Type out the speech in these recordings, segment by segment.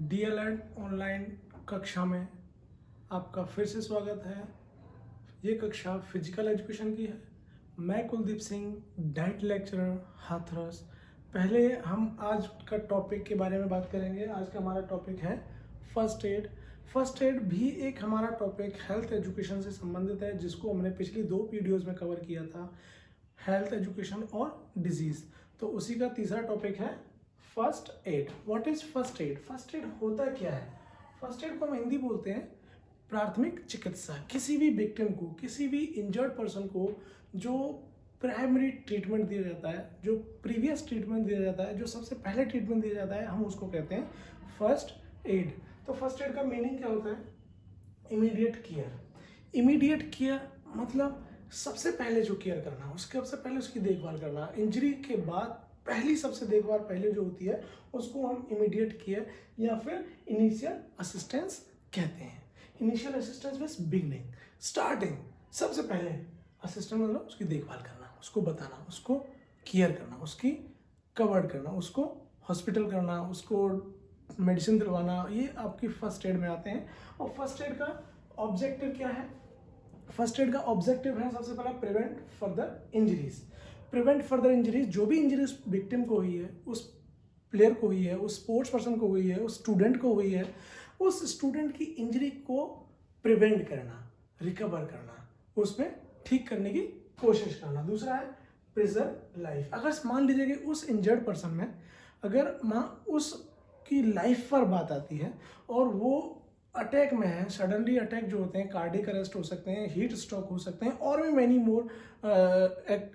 DElEd online कक्षा में आपका फिर से स्वागत है। ये कक्षा फिजिकल एजुकेशन की है। मैं कुलदीप सिंह, डाइट लेक्चरर, हाथरस। पहले हम आज का टॉपिक के बारे में बात करेंगे। आज का हमारा टॉपिक है फर्स्ट एड। फर्स्ट एड भी एक हमारा टॉपिक हेल्थ एजुकेशन से संबंधित है, जिसको हमने पिछली 2 वीडियोज़ में कवर किया था, हेल्थ एजुकेशन और डिजीज़। तो उसी का तीसरा टॉपिक है first add. What is first aid? First aid होता क्या है? फर्स्ट एड को हम हिंदी बोलते हैं प्राथमिक चिकित्सा। किसी भी विक्टिम को, किसी भी इंजर्ड पर्सन को जो प्राइमरी ट्रीटमेंट दिया जाता है, जो प्रीवियस ट्रीटमेंट दिया जाता है, जो सबसे पहले ट्रीटमेंट दिया जाता है, हम उसको कहते हैं फर्स्ट एड। तो फर्स्ट एड का मीनिंग क्या होता है? Immediate care. इमीडिएट केयर मतलब सबसे पहले जो केयर करना, उसके सबसे पहले उसकी देखभाल करना। इंजरी के बाद पहली सबसे देखभाल पहले जो होती है उसको हम इमीडिएट केयर या फिर इनिशियल असिस्टेंस कहते हैं। Initial assistance means beginning, starting. सबसे पहले असिस्टेंट मतलब उसकी देखभाल करना, उसको बताना, उसको केयर करना, उसकी कवर करना, उसको हॉस्पिटल करना, उसको मेडिसिन दिलवाना, ये आपकी फर्स्ट एड में आते हैं। और फर्स्ट एड का ऑब्जेक्टिव क्या है? फर्स्ट एड का ऑब्जेक्टिव है सबसे पहला prevent further injuries. Prevent further injuries, जो भी इंजरी उस विक्टिम को हुई है, उस प्लेयर को हुई है, उस स्पोर्ट्स पर्सन को हुई है, उस स्टूडेंट को हुई है, उस स्टूडेंट की इंजरी को प्रिवेंट करना, रिकवर करना, उसमें ठीक करने की कोशिश करना। दूसरा है प्रिजर्व लाइफ। अगर मान लीजिए कि उस इंजर्ड पर्सन में अगर उसकी लाइफ पर बात आती है और वो अटैक में है, सडनली अटैक जो होते हैं, कार्डियक अरेस्ट हो सकते हैं, हीट स्ट्रोक हो सकते हैं और भी मैनी मोर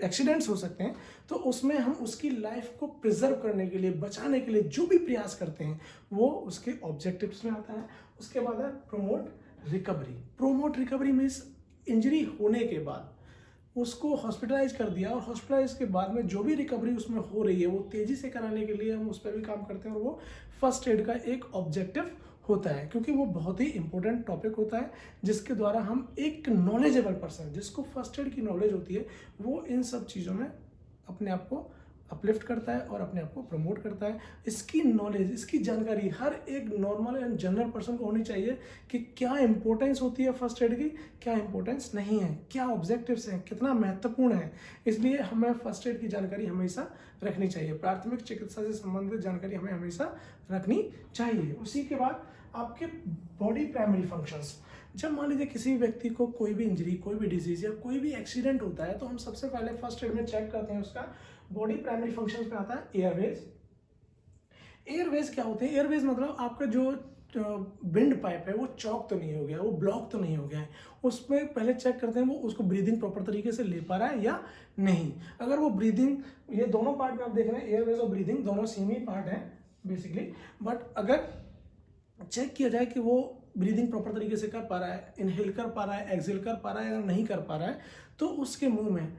एक्सीडेंट्स हो सकते हैं, तो उसमें हम उसकी लाइफ को प्रिजर्व करने के लिए, बचाने के लिए जो भी प्रयास करते हैं वो उसके ऑब्जेक्टिव्स में आता है। उसके बाद है promote recovery. Promote recovery means injury होने के बाद उसको हॉस्पिटलाइज कर दिया और हॉस्पिटलाइज के बाद में जो भी रिकवरी उसमें हो रही है वो तेजी से कराने के लिए हम उस पर भी काम करते हैं और वो फर्स्ट एड का एक ऑब्जेक्टिव होता है, क्योंकि वो बहुत ही इंपॉर्टेंट टॉपिक होता है जिसके द्वारा हम एक नॉलेजेबल पर्सन, जिसको फर्स्ट एड की नॉलेज होती है, वो इन सब चीज़ों में अपने आप को अपलिफ्ट करता है और अपने आप को प्रमोट करता है। इसकी नॉलेज, इसकी जानकारी हर एक नॉर्मल एंड जनरल पर्सन को होनी चाहिए कि क्या इंपॉर्टेंस होती है फर्स्ट एड की, क्या इंपॉर्टेंस नहीं है, क्या ऑब्जेक्टिव्स हैं, कितना महत्वपूर्ण है। इसलिए हमें फर्स्ट एड की जानकारी हमेशा रखनी चाहिए। प्राथमिक चिकित्सा से संबंधित जानकारी हमें हमेशा रखनी चाहिए। उसी के बाद आपके बॉडी प्राइमरी फंक्शंस। जब मान लीजिए किसी भी व्यक्ति को कोई भी इंजरी, कोई भी डिजीज या कोई भी एक्सीडेंट होता है, तो हम सबसे पहले फर्स्ट एड में चेक करते हैं उसका बॉडी प्राइमरी फंक्शंस पे आता है एयरवेज। एयरवेज क्या होते हैं? एयरवेज मतलब आपका जो विंड पाइप है वो चौक तो नहीं हो गया, वो ब्लॉक तो नहीं हो गया है, उसमें पहले चेक करते हैं वो उसको ब्रीदिंग प्रॉपर तरीके से ले पा रहा है या नहीं। अगर वो ब्रीदिंग, ये दोनों पार्ट में आप देख रहे हैं, एयरवेज और ब्रीदिंग दोनों सेम ही पार्ट है बेसिकली, बट अगर चेक किया जाए कि वो ब्रीदिंग प्रॉपर तरीके से कर पा रहा है, इनहेल कर पा रहा है, एक्सहेल कर पा रहा है या नहीं कर पा रहा है, तो उसके मुंह में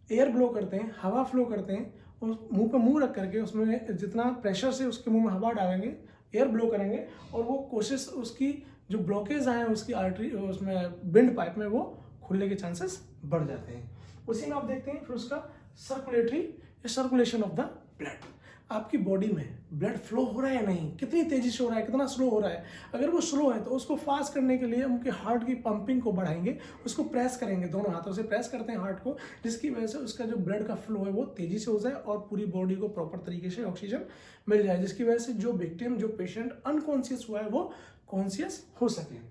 एयर ब्लो करते हैं, हवा फ्लो करते हैं, और मुंह पे मुंह रख करके उसमें जितना प्रेशर से उसके मुंह में हवा डालेंगे, एयर ब्लो करेंगे, और वो कोशिश, उसकी जो ब्लॉकेज आए हैं उसकी आर्टरी, उसमें विंड पाइप में, वो खुलने के चांसेस बढ़ जाते हैं। उसी में आप देखते हैं फिर उसका circulatory, circulation of the blood. आपकी बॉडी में ब्लड फ्लो हो रहा है या नहीं, कितनी तेजी से हो रहा है, कितना स्लो हो रहा है। अगर वो स्लो है तो उसको फास्ट करने के लिए उनके हार्ट की पंपिंग को बढ़ाएंगे, उसको प्रेस करेंगे, दोनों हाथों से प्रेस करते हैं हार्ट को, जिसकी वजह से उसका जो ब्लड का फ्लो है वो तेजी से हो जाए और पूरी बॉडी को प्रॉपर तरीके से ऑक्सीजन मिल जाए, जिसकी वजह से जो विक्टिम, जो पेशेंट अनकॉन्शियस हुआ है वो कॉन्शियस हो सके।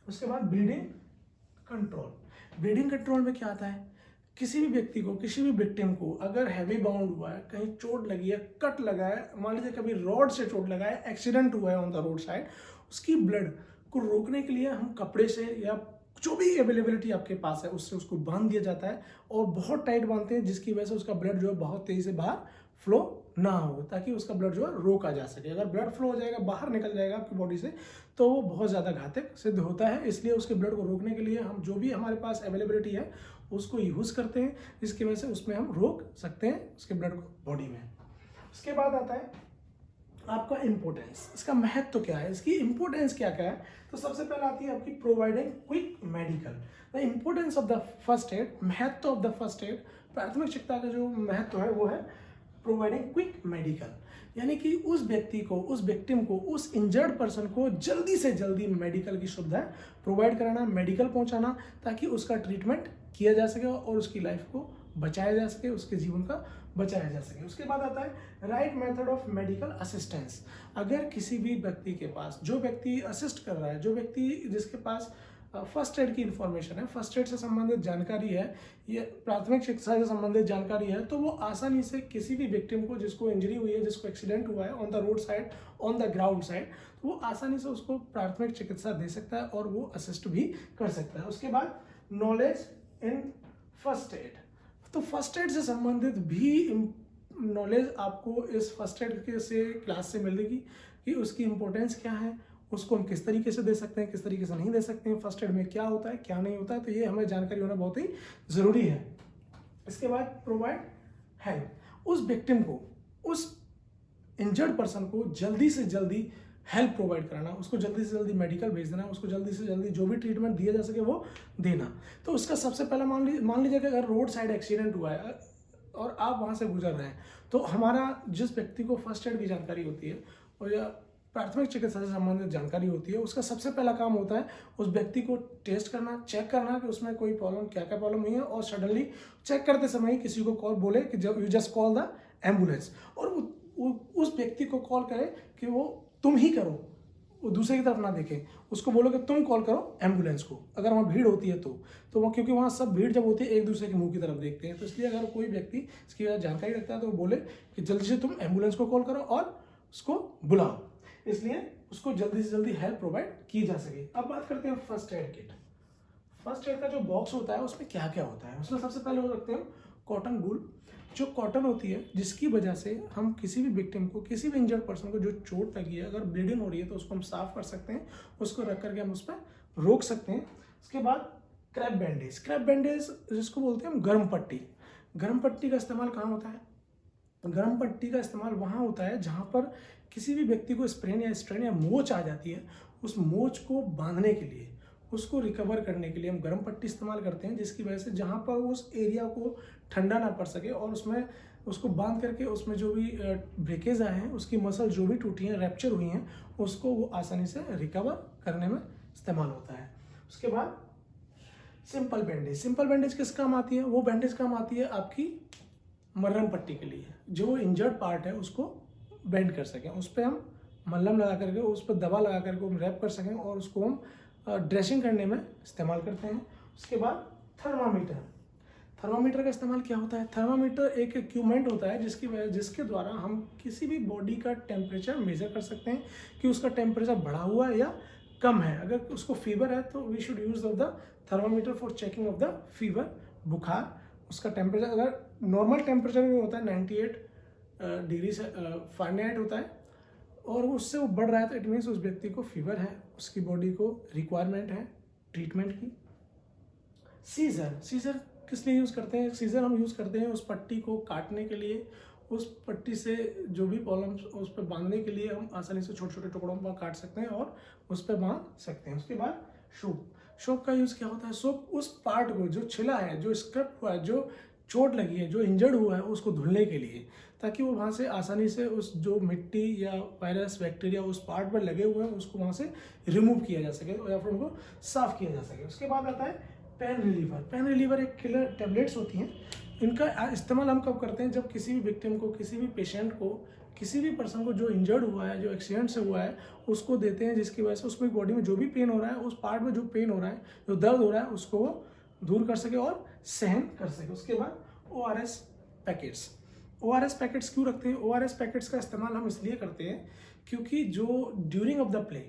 उसके बाद ब्लीडिंग कंट्रोल। ब्लीडिंग कंट्रोल में क्या आता है? किसी भी व्यक्ति को, किसी भी विक्टिम को अगर हैवी बाउंड हुआ है, कहीं चोट लगी है, कट लगा है, मान लीजिए कभी रॉड से चोट लगा है, एक्सीडेंट हुआ है ऑन द रोड साइड, उसकी ब्लड को रोकने के लिए हम कपड़े से या जो भी अवेलेबिलिटी आपके पास है उससे उसको बांध दिया जाता है, और बहुत टाइट बांधते हैं, जिसकी वजह से उसका ब्लड जो है बहुत तेजी से बाहर फ्लो ना हो, ताकि उसका ब्लड जो है रोका जा सके। अगर ब्लड फ्लो हो जाएगा, बाहर निकल जाएगा आपकी बॉडी से, तो वो बहुत ज़्यादा घातक सिद्ध होता है। इसलिए उसके ब्लड को रोकने के लिए हम जो भी हमारे पास अवेलेबिलिटी है उसको यूज़ करते हैं, जिसकी वजह से उसमें हम रोक सकते हैं उसके ब्लड को बॉडी में। उसके बाद आता है आपका इम्पोर्टेंस। इसका महत्व क्या है, इसकी इम्पोर्टेंस क्या क्या है? तो सबसे पहले आती है आपकी providing quick medical. The importance of the first aid, महत्व ऑफ द फर्स्ट एड, प्राथमिक चिकित्सा का जो महत्व है वो है प्रोवाइडिंग क्विक मेडिकल। यानी कि उस व्यक्ति को, उस विक्टिम को, उस इंजर्ड पर्सन को जल्दी से जल्दी मेडिकल की सुविधा प्रोवाइड कराना, मेडिकल पहुंचाना, ताकि उसका ट्रीटमेंट किया जा सके और उसकी लाइफ को बचाया जा सके, उसके जीवन का बचाया जा सके। उसके बाद आता है right method of medical assistance. अगर किसी भी व्यक्ति के पास, जो व्यक्ति असिस्ट कर रहा है, जो व्यक्ति जिसके पास फर्स्ट एड की इन्फॉर्मेशन है, फर्स्ट एड से संबंधित जानकारी है, ये प्राथमिक चिकित्सा से संबंधित जानकारी है, तो वो आसानी से किसी भी विक्टिम को, जिसको इंजरी हुई है, जिसको एक्सीडेंट हुआ है on the road side, on the ground side, तो वो आसानी से उसको प्राथमिक चिकित्सा दे सकता है और वो असिस्ट भी कर सकता है। उसके बाद नॉलेज इन फर्स्ट एड, तो फर्स्ट एड से संबंधित भी नॉलेज आपको इस फर्स्ट एड के से क्लास से मिलेगी कि उसकी इम्पोर्टेंस क्या है, उसको हम किस तरीके से दे सकते हैं, किस तरीके से नहीं दे सकते हैं, फर्स्ट एड में क्या होता है, क्या नहीं होता है, तो ये हमें जानकारी होना बहुत ही ज़रूरी है। इसके बाद प्रोवाइड हेल्प, उस विक्टिम को, उस इंजर्ड पर्सन को जल्दी से जल्दी हेल्प प्रोवाइड कराना, उसको जल्दी से जल्दी मेडिकल भेज देना, उसको जल्दी से जल्दी जो भी ट्रीटमेंट दिया जा सके वो देना। तो उसका सबसे पहला मान लीजिए कि अगर रोड साइड एक्सीडेंट हुआ है और आप वहाँ से गुजर रहे हैं, तो हमारा जिस व्यक्ति को फर्स्ट एड की जानकारी होती है और या प्राथमिक चिकित्सा से संबंधित जानकारी होती है, उसका सबसे पहला काम होता है उस व्यक्ति को टेस्ट करना, चेक करना कि उसमें कोई प्रॉब्लम, क्या क्या प्रॉब्लम हुई है, और सडनली चेक करते समय किसी को कॉल बोले कि जब you just call the ambulance, और उस व्यक्ति को कॉल करे कि वो तुम ही करो, वो दूसरे की तरफ ना देखें, उसको बोलो कि तुम कॉल करो एम्बुलेंस को, अगर वहाँ भीड़ होती है तो वो, क्योंकि वहाँ सब भीड़ जब होती है एक दूसरे के मुंह की तरफ देखते हैं, तो इसलिए अगर कोई व्यक्ति इसकी जानकारी रखता है तो वो बोले कि जल्दी से तुम एम्बुलेंस को कॉल करो और उसको बुलाओ, इसलिए उसको जल्दी से जल्दी हेल्प प्रोवाइड की जा सके। अब बात करते हैं first aid kit. First aid का जो बॉक्स होता है उसमें क्या क्या होता है, उसमें सबसे पहले वो रखते हैं कॉटन वूल, जो कॉटन होती है, जिसकी वजह से हम किसी भी विक्टिम को, किसी भी इंजर्ड पर्सन को जो चोट लगी है, अगर ब्लीडिंग हो रही है तो उसको हम साफ कर सकते हैं, उसको रख करके हम उस पर रोक सकते हैं। उसके बाद क्रैप बैंडेज, क्रैप बैंडेज जिसको बोलते हैं हम गर्म पट्टी। गर्म पट्टी का इस्तेमाल कहाँ होता है? गर्म पट्टी का इस्तेमाल वहाँ होता है जहाँ पर किसी भी व्यक्ति को स्प्रेन या स्ट्रेन या मोच आ जाती है, उस मोच को बांधने के लिए, उसको रिकवर करने के लिए हम गर्म पट्टी इस्तेमाल करते हैं, जिसकी वजह से जहाँ पर उस एरिया को ठंडा ना पड़ सके और उसमें उसको बांध करके उसमें जो भी ब्रेकेज आए हैं, उसकी मसल जो भी टूटी हैं, रैप्चर हुई हैं, उसको वो आसानी से रिकवर करने में इस्तेमाल होता है। उसके बाद सिंपल बैंडेज, सिंपल बैंडेज किस काम आती है? वो बैंडेज काम आती है आपकी मरहम पट्टी के लिए, जो इंजर्ड पार्ट है उसको बेंड कर सकें, उस पर हम मलहम लगा करके, उस पर दवा लगा करके हम रैप कर सकें और उसको हम ड्रेसिंग करने में इस्तेमाल करते हैं। उसके बाद थर्मामीटर, थर्मामीटर का इस्तेमाल क्या होता है? थर्मामीटर एक इक्विपमेंट होता है जिसके द्वारा हम किसी भी बॉडी का टेम्परेचर मेजर कर सकते हैं कि उसका टेम्परेचर बढ़ा हुआ है या कम है। अगर उसको फीवर है तो we should use of the thermometer for checking of the fever, बुखार, उसका टेम्परेचर अगर नॉर्मल टेम्परेचर में होता है 98 डिग्री फ़ारेनहाइट होता है और उससे वो बढ़ रहा है तो इट मीन्स उस व्यक्ति को फीवर है, उसकी बॉडी को रिक्वायरमेंट है ट्रीटमेंट की। सीजर, सीजर किस लिए यूज़ करते हैं? सीजर हम यूज़ करते हैं उस पट्टी को काटने के लिए, उस पट्टी से जो भी प्रॉब्लम उस पर बांधने के लिए हम आसानी से छोटे छोटे टुकड़ों पर काट सकते हैं और उस पर बांध सकते हैं। उसके बाद सोप, सोप का यूज़ क्या होता है? सोप उस पार्ट को जो छिला है, जो स्क्रैप हुआ है, जो चोट लगी है, जो इंजर्ड हुआ है, उसको धुलने के लिए, ताकि वो वहाँ से आसानी से उस जो मिट्टी या वायरस बैक्टीरिया उस पार्ट पर लगे हुए हैं उसको वहाँ से रिमूव किया जा सके या फिर उनको साफ किया जा सके। उसके बाद आता है पेन रिलीवर। पेन रिलीवर एक किलर टैबलेट्स होती हैं, इनका इस्तेमाल हम कब करते हैं? जब किसी भी विक्टिम को, किसी भी पेशेंट को, किसी भी पर्सन को जो इंजर्ड हुआ है, जो एक्सीडेंट से हुआ है, उसको देते हैं, जिसकी वजह से उसमें बॉडी में जो भी पेन हो रहा है, उस पार्ट में जो पेन हो रहा है, जो दर्द हो रहा है, उसको वो दूर कर सके और सहन कर सके। उसके बाद ORS पैकेट्स, ORS पैकेट्स क्यों रखते हैं? ORS पैकेट्स का इस्तेमाल हम इसलिए करते हैं क्योंकि जो during of the play,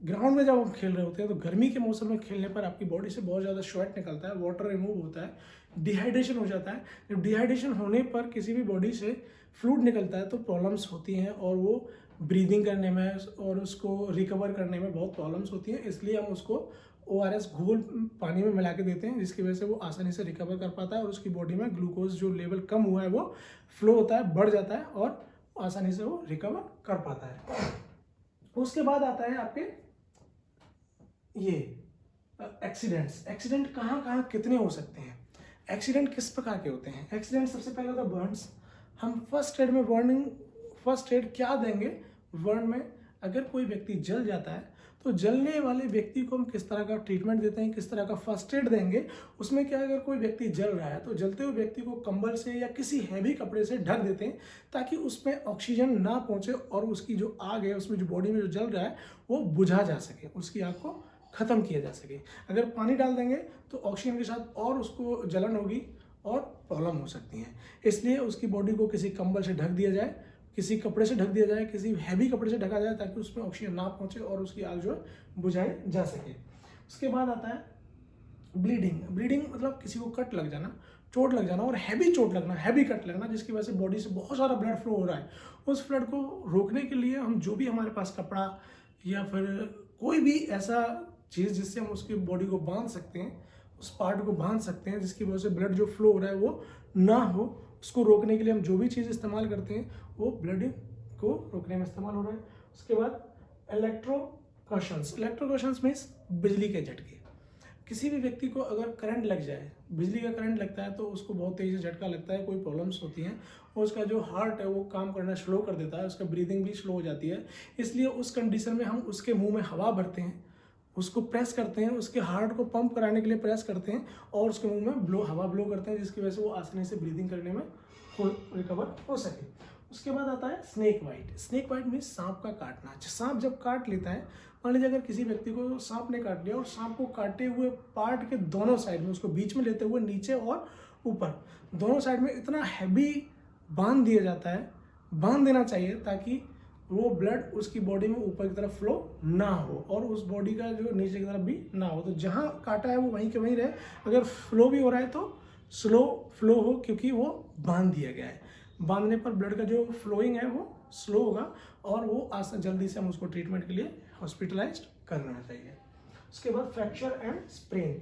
ground में जब हम खेल रहे होते हैं तो गर्मी के मौसम में खेलने पर आपकी बॉडी से बहुत ज़्यादा स्वेट निकलता है, वाटर रिमूव होता है, डिहाइड्रेशन हो जाता है। जब डिहाइड्रेशन होने पर किसी भी बॉडी से फ्लूइड निकलता है तो प्रॉब्लम्स होती हैं और वो ब्रीदिंग करने में और उसको रिकवर करने में बहुत प्रॉब्लम्स होती हैं, इसलिए हम उसको ORS घोल पानी में मिला के देते हैं, जिसकी वजह से वो आसानी से रिकवर कर पाता है और उसकी बॉडी में ग्लूकोज जो लेवल कम हुआ है वो फ्लो होता है, बढ़ जाता है और आसानी से वो रिकवर कर पाता है। उसके बाद आता है आपके ये एक्सीडेंट्स। एक्सीडेंट कहाँ कहाँ कितने हो सकते हैं? एक्सीडेंट किस प्रकार के होते हैं? एक्सीडेंट सबसे पहले होता है बर्न्स। हम फर्स्ट एड में वार्निंग फर्स्ट एड क्या देंगे वर्ड में, अगर कोई व्यक्ति जल जाता है तो जलने वाले व्यक्ति को हम किस तरह का ट्रीटमेंट देते हैं, किस तरह का फर्स्ट एड देंगे। उसमें क्या, अगर कोई व्यक्ति जल रहा है तो जलते हुए व्यक्ति को कंबल से या किसी हैवी कपड़े से ढक देते हैं ताकि उसमें ऑक्सीजन ना पहुंचे और उसकी जो आग है, उसमें जो बॉडी में जो जल रहा है वो बुझा जा सके, उसकी आग को ख़त्म किया जा सके। अगर पानी डाल देंगे तो ऑक्सीजन के साथ और उसको जलन होगी और प्रॉब्लम हो सकती है। इसलिए उसकी बॉडी को किसी कंबल से ढक दिया जाए, किसी कपड़े से ढक दिया जाए, किसी हैवी कपड़े से ढका जाए ताकि उसमें ऑक्सीजन ना पहुंचे और उसकी आग जो है बुझाई जा सके। उसके बाद आता है ब्लीडिंग। ब्लीडिंग मतलब किसी को कट लग जाना, चोट लग जाना, और हैवी चोट लगना, हैवी कट लगना, जिसकी वजह से बॉडी से बहुत सारा ब्लड फ्लो हो रहा है। उस ब्लड को रोकने के लिए हम जो भी हमारे पास कपड़ा या फिर कोई भी ऐसा चीज़ जिससे हम उसकी बॉडी को बांध सकते हैं, उस पार्ट को बांध सकते हैं जिसकी वजह से ब्लड जो फ्लो हो रहा है वो ना हो, उसको रोकने के लिए हम जो भी चीज़ इस्तेमाल करते हैं वो ब्लडिंग को रोकने में इस्तेमाल हो रहा है। उसके बाद इलेक्ट्रोकर्शंस। इलेक्ट्रोकर्शंस मीन्स बिजली के झटके। किसी भी व्यक्ति को अगर करंट लग जाए, बिजली का करंट लगता है तो उसको बहुत तेज़ी से झटका लगता है, कोई प्रॉब्लम्स होती हैं और उसका जो हार्ट है वो काम करना स्लो कर देता है, उसका ब्रीदिंग भी स्लो हो जाती है। इसलिए उस कंडीशन में हम उसके मुंह में हवा भरते हैं, उसको प्रेस करते हैं, उसके हार्ट को पंप कराने के लिए प्रेस करते हैं और उसके मुंह में हवा ब्लो करते हैं, जिसकी वजह से वो आसानी से ब्रीदिंग करने में रिकवर हो सके। उसके बाद आता है snake bite. Snake bite means सांप का काटना। सांप जब काट लेता है, मान लीजिए अगर किसी व्यक्ति को सांप ने काट लिया और सांप को काटे हुए पार्ट के दोनों साइड में, उसको बीच में लेते हुए नीचे और ऊपर दोनों साइड में इतना हैवी बांध दिया जाता है, बांध देना चाहिए ताकि वो ब्लड उसकी बॉडी में ऊपर की तरफ फ्लो ना हो और उस बॉडी का जो नीचे की तरफ भी ना हो। तो जहाँ काटा है वो वहीं के वहीं रहे। अगर फ्लो भी हो रहा है तो स्लो फ्लो हो, क्योंकि वो बांध दिया गया है। बांधने पर ब्लड का जो फ्लोइंग है वो स्लो होगा और वो जल्दी से हम उसको ट्रीटमेंट के लिए हॉस्पिटलाइज्ड करना चाहिए। उसके बाद फ्रैक्चर एंड स्प्रेन।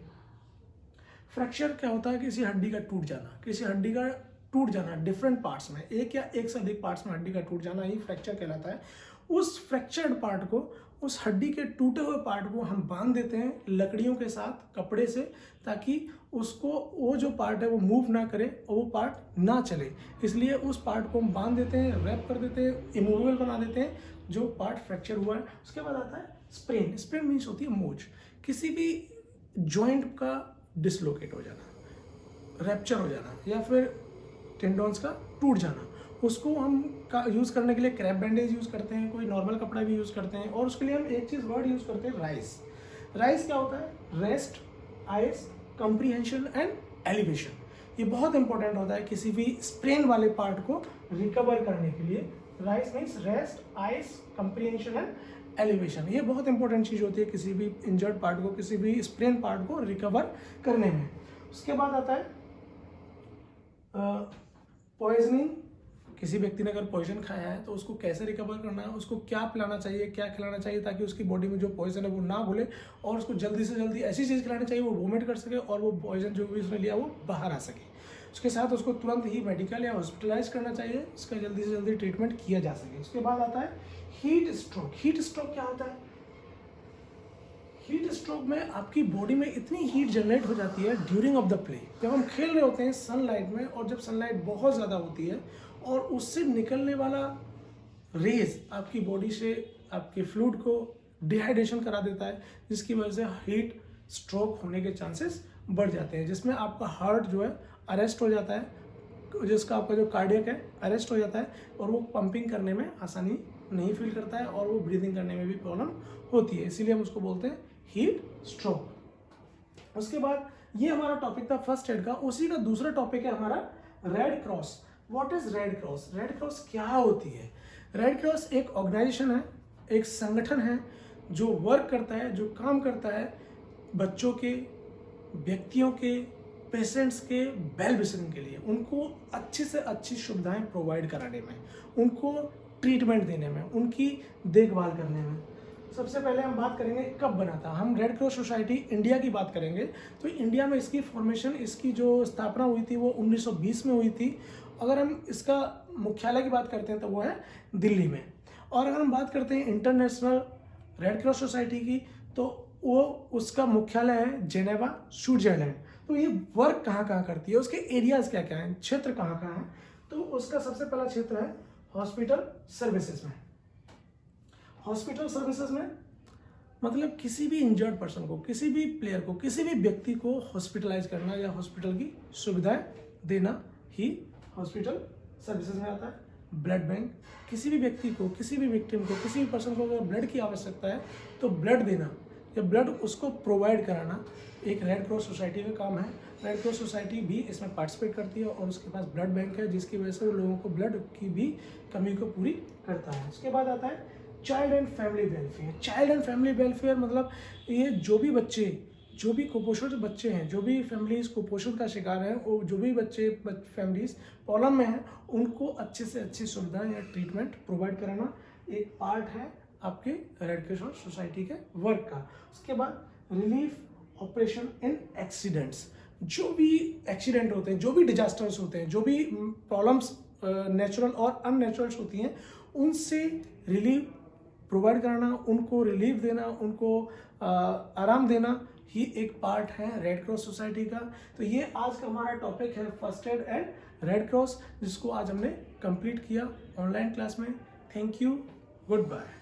फ्रैक्चर क्या होता है? किसी हड्डी का टूट जाना, किसी हड्डी का टूट जाना डिफरेंट पार्ट्स में, एक या एक से अधिक पार्ट्स में हड्डी का टूट जाना ही फ्रैक्चर कहलाता है। उस फ्रैक्चर्ड पार्ट को, उस हड्डी के टूटे हुए पार्ट को हम बांध देते हैं लकड़ियों के साथ, कपड़े से, ताकि उसको वो जो पार्ट है वो मूव ना करे और वो पार्ट ना चले। इसलिए उस पार्ट को हम बांध देते हैं, रैप कर देते हैं, इमूवेबल बना देते हैं जो पार्ट फ्रैक्चर हुआ है। उसके बाद आता है स्प्रेन। स्प्रेन मीन्स होती है मोच। किसी भी जॉइंट का डिसलोकेट हो जाना, रैप्चर हो जाना या फिर टेंडोन्स का टूट जाना, उसको हम यूज़ करने के लिए क्रैप बैंडेज यूज़ करते हैं, कोई नॉर्मल कपड़ा भी यूज़ करते हैं। और उसके लिए हम एक चीज़ वर्ड यूज़ करते हैं, राइस। राइस क्या होता है? Rest, ice, comprehension and elevation. ये बहुत इंपॉर्टेंट होता है किसी भी स्प्रेन वाले पार्ट को रिकवर करने के लिए। Rice means rest, ice, comprehension and elevation. ये बहुत इंपॉर्टेंट चीज़ होती है किसी भी इंजर्ड पार्ट को, किसी भी स्प्रेन पार्ट को रिकवर करने में। उसके बाद आता है पॉइजनिंग। किसी व्यक्ति ने अगर पॉइजन खाया है तो उसको कैसे रिकवर करना है, उसको क्या पिलाना चाहिए, क्या खिलाना चाहिए ताकि उसकी बॉडी में जो पॉइजन है वो ना घुले और उसको जल्दी से जल्दी ऐसी चीज़ खिलानी चाहिए वो वोमिट कर सके और वो पॉइजन जो भी उसने लिया वो बाहर आ सके। उसके साथ उसको तुरंत ही मेडिकल या हॉस्पिटलाइज करना चाहिए, उसका जल्दी से जल्दी ट्रीटमेंट किया जा सके। उसके बाद आता है हीट स्ट्रोक। हीट स्ट्रोक क्या होता है? हीट स्ट्रोक में आपकी बॉडी में इतनी हीट जनरेट हो जाती है ड्यूरिंग ऑफ द प्ले, जब हम खेल रहे होते हैं सनलाइट में, और जब सनलाइट बहुत ज़्यादा होती है और उससे निकलने वाला रेज आपकी बॉडी से आपके फ्लूइड को डिहाइड्रेशन करा देता है, जिसकी वजह से हीट स्ट्रोक होने के चांसेस बढ़ जाते हैं, जिसमें आपका हार्ट जो है अरेस्ट हो जाता है, जिसका आपका जो कार्डियक है अरेस्ट हो जाता है और वो पंपिंग करने में आसानी नहीं फील करता है और वो ब्रीदिंग करने में भी प्रॉब्लम होती है। इसीलिए हम उसको बोलते हैं हीट स्ट्रोक। उसके बाद ये हमारा टॉपिक था फर्स्ट एड का। उसी का दूसरा टॉपिक है हमारा red cross. What is red cross? Red cross क्या होती है? रेड क्रॉस एक ऑर्गेनाइजेशन है, एक संगठन है जो वर्क करता है, जो काम करता है बच्चों के, व्यक्तियों के, पेशेंट्स के वेल विशिंग के लिए, उनको अच्छी से अच्छी सुविधाएं प्रोवाइड कराने में, उनको ट्रीटमेंट देने में, उनकी देखभाल करने में। सबसे पहले हम बात करेंगे कब बना था। हम रेड क्रॉस सोसाइटी इंडिया की बात करेंगे तो इंडिया में इसकी फॉर्मेशन, इसकी जो स्थापना हुई थी वो 1920 में हुई थी। अगर हम इसका मुख्यालय की बात करते हैं तो वो है दिल्ली में। और अगर हम बात करते हैं इंटरनेशनल रेड क्रॉस सोसाइटी की तो वो उसका मुख्यालय है जेनेवा, स्विट्जरलैंड। तो ये वर्क कहाँ कहाँ करती है, उसके एरियाज क्या क्या हैं, क्षेत्र कहाँ कहाँ हैं? तो उसका सबसे पहला क्षेत्र है हॉस्पिटल सर्विसेज में। हॉस्पिटल सर्विसेज में मतलब किसी भी इंजर्ड पर्सन को, किसी भी प्लेयर को, किसी भी व्यक्ति को हॉस्पिटलाइज करना या हॉस्पिटल की सुविधाएं देना ही हॉस्पिटल सर्विसेज में आता है। ब्लड बैंक, किसी भी व्यक्ति को, किसी भी विक्टिम को, किसी भी पर्सन को अगर ब्लड की आवश्यकता है तो ब्लड देना या ब्लड उसको प्रोवाइड कराना एक रेड क्रॉस सोसाइटी का काम है। रेड क्रॉस सोसाइटी भी इसमें पार्टिसिपेट करती है और उसके पास ब्लड बैंक है, जिसकी वजह से वो लोगों को ब्लड की भी कमी को पूरी करता है। उसके बाद आता है child and family welfare. Child and family welfare मतलब ये जो भी बच्चे, जो भी कुपोषित बच्चे हैं, जो भी फैमिलीज कुपोषण का शिकार हैं, और जो भी बच्चे फैमिलीज प्रॉब्लम में हैं, उनको अच्छे से अच्छी सुविधा या ट्रीटमेंट प्रोवाइड कराना एक पार्ट है आपके रेड क्रॉस सोसाइटी के वर्क का। उसके बाद रिलीफ ऑपरेशन इन एक्सीडेंट्स। जो भी एक्सीडेंट होते हैं, जो भी डिजास्टर्स होते हैं, जो भी प्रॉब्लम्स नेचुरल और अननेचुरल होती हैं, उनसे रिलीफ प्रोवाइड कराना, उनको रिलीफ देना, उनको आराम देना ही एक पार्ट है रेड क्रॉस सोसाइटी का। तो ये आज का हमारा टॉपिक है first aid and red cross, जिसको आज हमने कंप्लीट किया ऑनलाइन क्लास में। Thank you, good bye.